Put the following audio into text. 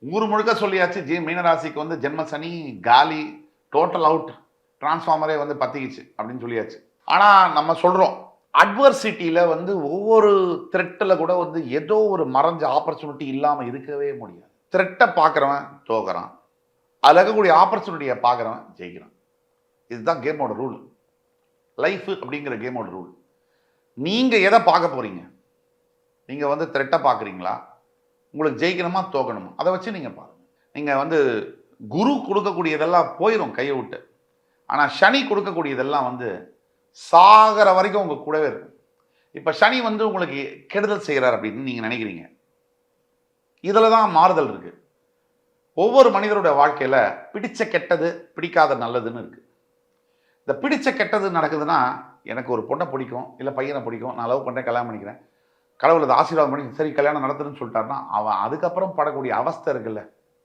ஊர் முழுக்க சொல்லியாச்சு, மீனராசிக்கு வந்து ஜென்ம சனி, காலி, டோட்டல் அவுட், டிரான்ஸ்ஃபார்மரே வந்து பத்திக்கிச்சு அப்படின்னு சொல்லியாச்சு. ஆனால் நம்ம சொல்கிறோம், அட்வர்சிட்டியில் வந்து ஒவ்வொரு த்ரெட்டில் கூட வந்து ஏதோ ஒரு மறைஞ்ச ஆப்பர்ச்சுனிட்டி இல்லாமல் இருக்கவே முடியாது. த்ரெட்டை பார்க்குறவன் தோக்குறான், அதில் இருக்கக்கூடிய ஆப்பர்ச்சுனிட்டியை பார்க்குறவன் ஜெயிக்கிறான். இதுதான் கேமோட ரூல். லைஃப் அப்படிங்கிற கேமோட ரூல். நீங்கள் எதை பார்க்க போகிறீங்க? நீங்கள் வந்து த்ரெட்டை பார்க்குறீங்களா? உங்களுக்கு ஜெயிக்கணுமா தோக்கணுமா? அதை வச்சு நீங்கள் பாருங்கள். நீங்கள் வந்து குரு கொடுக்கக்கூடியதெல்லாம் போயிடும் கையை விட்டு. ஆனால் சனி கொடுக்கக்கூடியதெல்லாம் வந்து சாகிற வரைக்கும் உங்கள் கூடவே இருக்கும். இப்போ சனி வந்து உங்களுக்கு கெடுதல் செய்கிறார் அப்படின்னு நீங்கள் நினைக்கிறீங்க. இதில் தான் மாறுதல் இருக்குது. ஒவ்வொரு மனிதருடைய வாழ்க்கையில் பிடிச்ச கெட்டது, பிடிக்காத நல்லதுன்னு இருக்குது. இந்த பிடிச்ச கெட்டது நடக்குதுன்னா, எனக்கு ஒரு பொண்ணை பிடிக்கும், இல்லை பையனை பிடிக்கும், நான் லவ் பண்ணுறேன், கல்யாணம் பண்ணிக்கிறேன், கடவுள் அதை ஆசீர்வாதம் பண்ணி சரி கல்யாணம் நடத்துன்னு சொல்லிட்டாருன்னா, அவன் அதுக்கப்புறம் படக்கூடிய அவஸ்தை இருக்குல்ல,